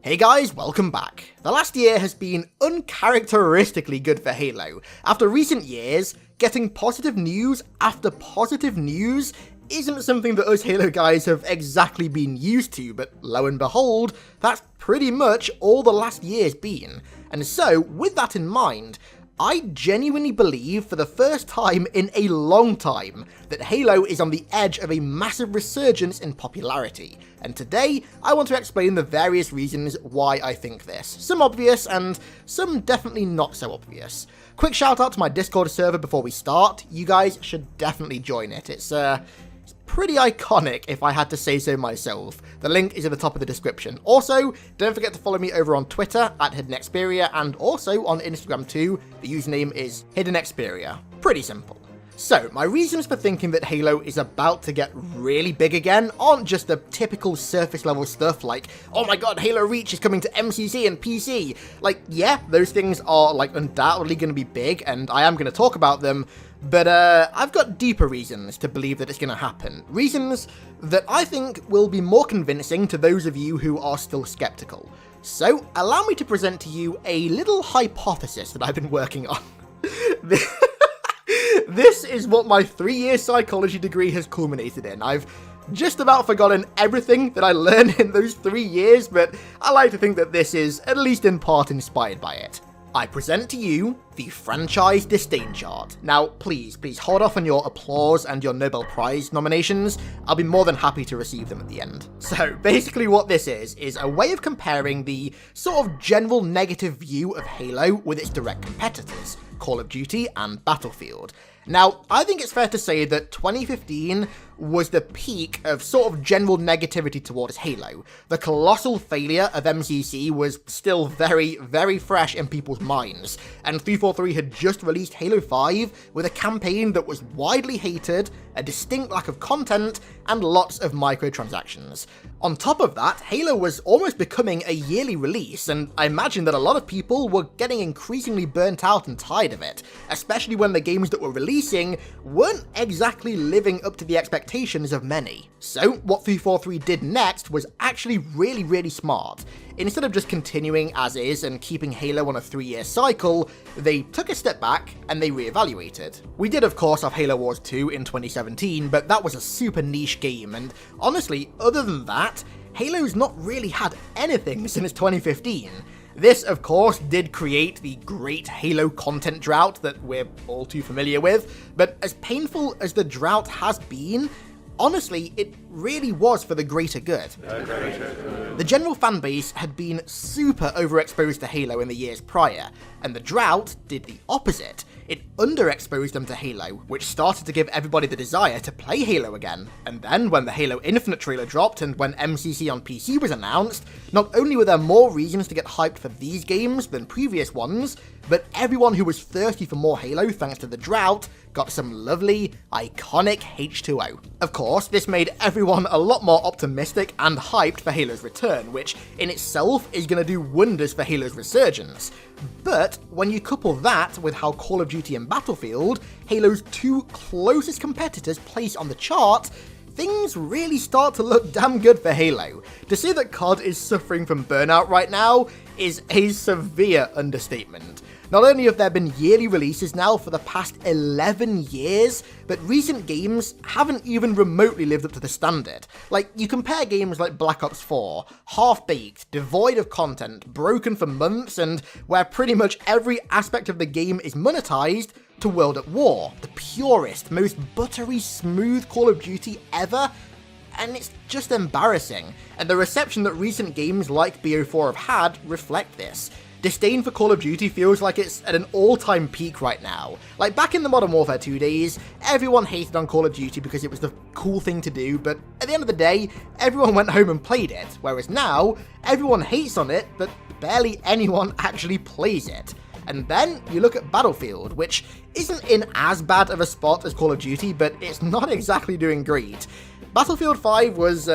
Hey guys, welcome back. The last year has been uncharacteristically good for Halo. After recent years, getting positive news after positive news isn't something that us Halo guys have exactly been used to, but lo and behold, that's pretty much all the last year's been. And so, with that in mind, I genuinely believe for the first time in a long time that Halo is on the edge of a massive resurgence in popularity. And today, I want to explain the various reasons why I think this. Some obvious and some definitely not so obvious. Quick shout out to my Discord server before we start. You guys should definitely join it. It's pretty iconic if I had to say so myself. The link is at the top of the description. Also, don't forget to follow me over on Twitter at HiddenXperia and also on Instagram too. The username is HiddenXperia. Pretty simple. So, my reasons for thinking that Halo is about to get really big again aren't just the typical surface level stuff like, oh my god, Halo Reach is coming to MCC and PC. Like, yeah, those things are like undoubtedly going to be big and I am going to talk about them, but I've got deeper reasons to believe that it's going to happen. Reasons that I think will be more convincing to those of you who are still skeptical. So, allow me to present to you a little hypothesis that I've been working on. This is what my 3-year psychology degree has culminated in. I've just about forgotten everything that I learned in those 3 years, but I like to think that this is at least in part inspired by it. I present to you the franchise Disdain chart. Now, please hold off on your applause and your Nobel Prize nominations. I'll be more than happy to receive them at the end. So, basically what this is a way of comparing the sort of general negative view of Halo with its direct competitors, Call of Duty and Battlefield. Now, I think it's fair to say that 2015 was the peak of sort of general negativity towards Halo. The colossal failure of MCC was still very, very fresh in people's minds, and 343 had just released Halo 5 with a campaign that was widely hated, a distinct lack of content, and lots of microtransactions. On top of that, Halo was almost becoming a yearly release, and I imagine that a lot of people were getting increasingly burnt out and tired of it, especially when the games that were releasing weren't exactly living up to the expectations of many. So, what 343 did next was actually really smart. Instead of just continuing as is and keeping Halo on a 3-year cycle, they took a step back and they reevaluated. We did of course have Halo Wars 2 in 2017, but that was a super niche game, and honestly, other than that, Halo's not really had anything since 2015. This, of course, did create the great Halo content drought that we're all too familiar with, but as painful as the drought has been, honestly, it really was for the greater good. The general fanbase had been super overexposed to Halo in the years prior, and the drought did the opposite. It underexposed them to Halo, which started to give everybody the desire to play Halo again. And then, when the Halo Infinite trailer dropped and when MCC on PC was announced, not only were there more reasons to get hyped for these games than previous ones, but everyone who was thirsty for more Halo thanks to the drought got some lovely, iconic H2O. Of course, this made everyone a lot more optimistic and hyped for Halo's return, which in itself is going to do wonders for Halo's resurgence. But when you couple that with how Call of Duty and Battlefield, Halo's two closest competitors, place on the chart, things really start to look damn good for Halo. To say that COD is suffering from burnout right now is a severe understatement. Not only have there been yearly releases now for the past 11 years, but recent games haven't even remotely lived up to the standard. Like, you compare games like Black Ops 4, half-baked, devoid of content, broken for months, and where pretty much every aspect of the game is monetized, to World at War, the purest, most buttery smooth Call of Duty ever, and it's just embarrassing. And the reception that recent games like BO4 have had reflect this. Disdain for Call of Duty feels like it's at an all-time peak right now. Like, back in the Modern Warfare 2 days, everyone hated on Call of Duty because it was the cool thing to do, but at the end of the day, everyone went home and played it, whereas now, everyone hates on it, but barely anyone actually plays it. And then you look at Battlefield, which isn't in as bad of a spot as Call of Duty, but it's not exactly doing great. Battlefield 5 was,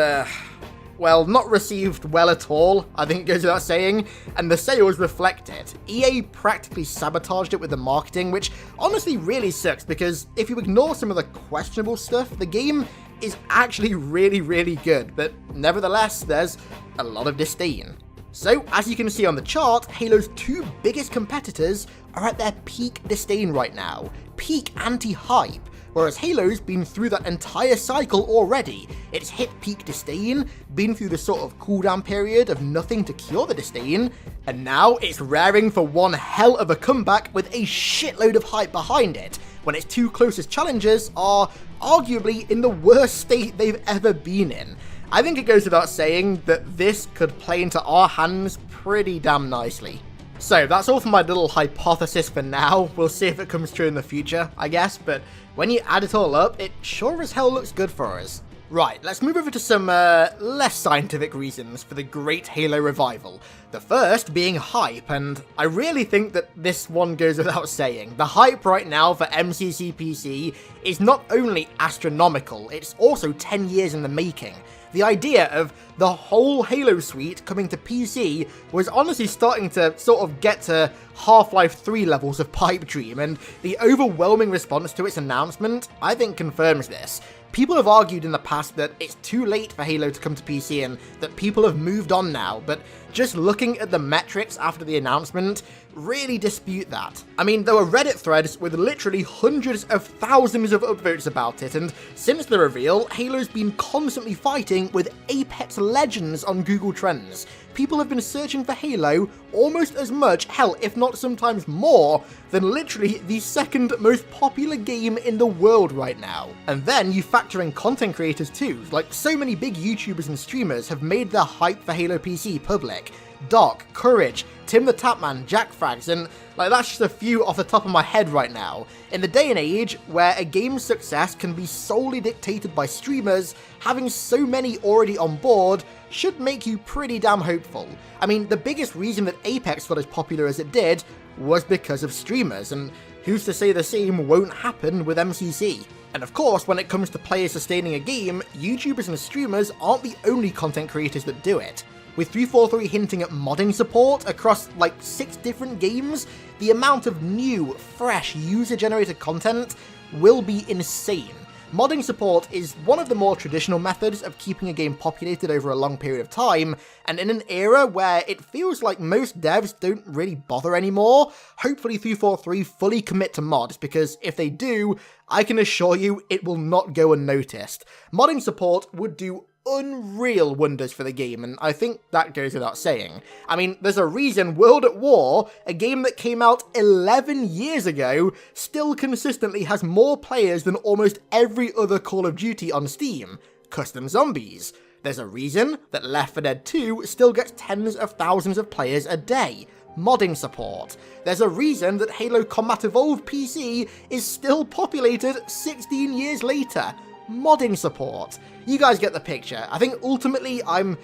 well, not received well at all, I think it goes without saying, and the sales reflect it. EA practically sabotaged it with the marketing, which honestly really sucks, because if you ignore some of the questionable stuff, the game is actually really good, but nevertheless, there's a lot of disdain. So, as you can see on the chart, Halo's two biggest competitors are at their peak disdain right now, peak anti-hype, whereas Halo's been through that entire cycle already. It's hit peak disdain, been through the sort of cooldown period of nothing to cure the disdain, and now it's raring for one hell of a comeback with a shitload of hype behind it, when its two closest challengers are arguably in the worst state they've ever been in. I think it goes without saying that this could play into our hands pretty damn nicely. So that's all for my little hypothesis for now. We'll see if it comes true in the future, I guess, but when you add it all up, it sure as hell looks good for us. Right, let's move over to some less scientific reasons for the great Halo revival. The first being hype, and I really think that this one goes without saying. The hype right now for MCC PC is not only astronomical, it's also 10 years in the making. The idea of the whole Halo suite coming to PC was honestly starting to sort of get to Half-Life 3 levels of pipe dream, and the overwhelming response to its announcement, I think, confirms this. People have argued in the past that it's too late for Halo to come to PC and that people have moved on now, but just looking at the metrics after the announcement really dispute that. I mean, there were Reddit threads with literally hundreds of thousands of upvotes about it, and since the reveal, Halo's been constantly fighting with Apex Legends on Google Trends. People have been searching for Halo almost as much, hell, if not sometimes more, than literally the second most popular game in the world right now. And then you factor in content creators too, like so many big YouTubers and streamers have made their hype for Halo PC public. Doc, Courage, Tim the Tapman, Jack Frags, and that's just a few off the top of my head right now. In the day and age where a game's success can be solely dictated by streamers, having so many already on board should make you pretty damn hopeful. I mean, the biggest reason that Apex got as popular as it did was because of streamers, and who's to say the same won't happen with MCC? And of course, when it comes to players sustaining a game, YouTubers and streamers aren't the only content creators that do it. With 343 hinting at modding support across 6 different games, the amount of new, fresh, user-generated content will be insane. Modding support is one of the more traditional methods of keeping a game populated over a long period of time, and in an era where it feels like most devs don't really bother anymore, hopefully 343 fully commit to mods, because if they do, I can assure you it will not go unnoticed. Modding support would do unreal wonders for the game, and I think that goes without saying. I mean, there's a reason World at War, a game that came out 11 years ago, still consistently has more players than almost every other Call of Duty on Steam. Custom Zombies. There's a reason that Left 4 Dead 2 still gets tens of thousands of players a day. Modding support. There's a reason that Halo Combat Evolved PC is still populated 16 years later. Modding support. You guys get the picture. I think ultimately I'm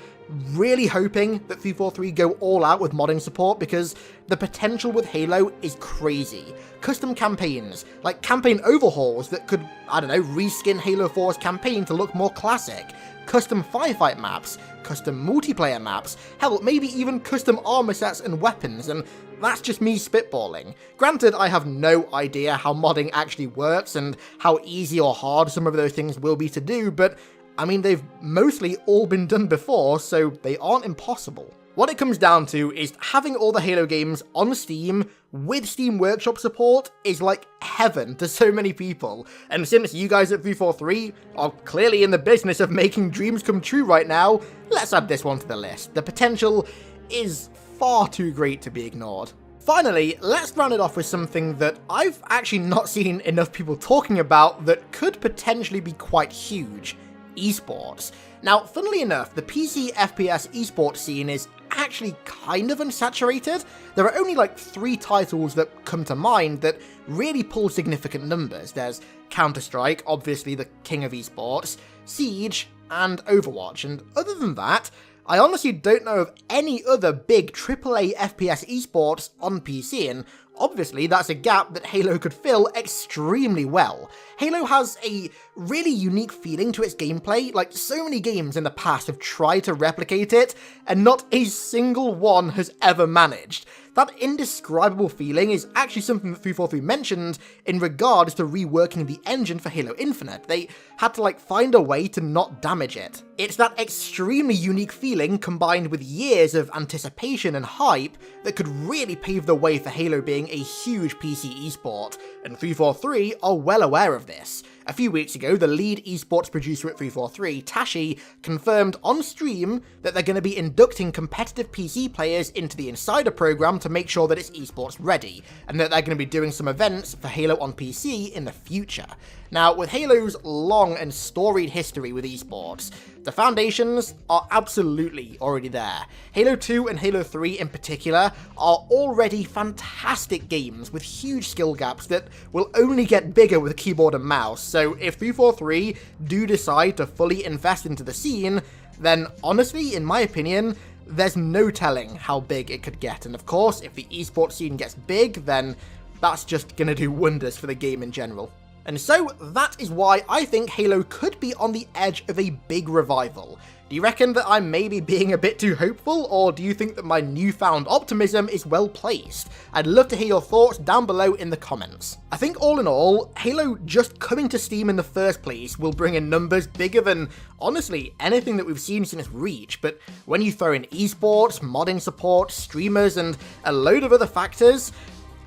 really hoping that 343 go all out with modding support because the potential with Halo is crazy. Custom campaigns, like campaign overhauls that could, I don't know, reskin Halo 4's campaign to look more classic. Custom firefight maps, custom multiplayer maps, hell, maybe even custom armor sets and weapons, and that's just me spitballing. Granted, I have no idea how modding actually works and how easy or hard some of those things will be to do, but I mean, they've mostly all been done before, so they aren't impossible. What it comes down to is having all the Halo games on Steam with Steam Workshop support is like heaven to so many people. And since you guys at 343 are clearly in the business of making dreams come true right now, let's add this one to the list. The potential is far too great to be ignored. Finally, let's round it off with something that I've actually not seen enough people talking about that could potentially be quite huge. Esports. Now, funnily enough, the PC FPS esports scene is actually kind of unsaturated. There are only 3 titles that come to mind that really pull significant numbers. There's Counter-Strike, obviously the king of esports, Siege, and Overwatch, and other than that, I honestly don't know of any other big AAA FPS esports on PC, and Obviously, that's a gap that Halo could fill extremely well. Halo has a really unique feeling to its gameplay, like so many games in the past have tried to replicate it, and not a single one has ever managed. That indescribable feeling is actually something that 343 mentioned in regards to reworking the engine for Halo Infinite. They had to find a way to not damage it. It's that extremely unique feeling combined with years of anticipation and hype that could really pave the way for Halo being a huge PC esport, and 343 are well aware of this. A few weeks ago, the lead esports producer at 343, Tashi, confirmed on stream that they're going to be inducting competitive PC players into the Insider program to make sure that it's esports ready, and that they're going to be doing some events for Halo on PC in the future. Now, with Halo's long and storied history with esports, the foundations are absolutely already there. Halo 2 and Halo 3 in particular are already fantastic games with huge skill gaps that will only get bigger with keyboard and mouse, so if 343 do decide to fully invest into the scene, then honestly, in my opinion, there's no telling how big it could get, and of course, if the esports scene gets big, then that's just gonna do wonders for the game in general. And so, that is why I think Halo could be on the edge of a big revival. Do you reckon that I'm maybe being a bit too hopeful, or do you think that my newfound optimism is well placed? I'd love to hear your thoughts down below in the comments. I think all in all, Halo just coming to Steam in the first place will bring in numbers bigger than, honestly, anything that we've seen since Reach, but when you throw in esports, modding support, streamers, and a load of other factors,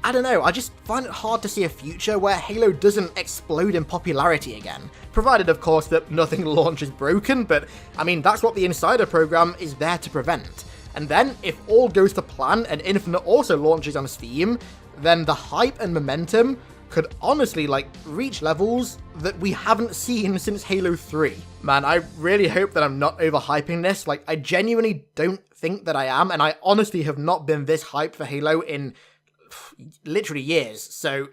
I don't know, I just find it hard to see a future where Halo doesn't explode in popularity again. Provided, of course, that nothing launches broken, but I mean, that's what the Insider program is there to prevent. And then, if all goes to plan and Infinite also launches on Steam, then the hype and momentum could honestly, reach levels that we haven't seen since Halo 3. Man, I really hope that I'm not overhyping this. I genuinely don't think that I am, and I honestly have not been this hyped for Halo in literally years, so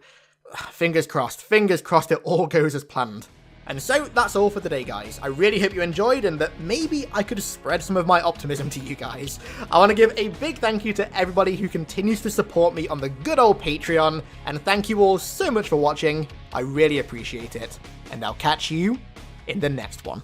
fingers crossed it all goes as planned. And so that's all for today, guys. I really hope you enjoyed and that maybe I could spread some of my optimism to you guys. I want to give a big thank you to everybody who continues to support me on the good old Patreon, and thank you all so much for watching. I really appreciate it, and I'll catch you in the next one.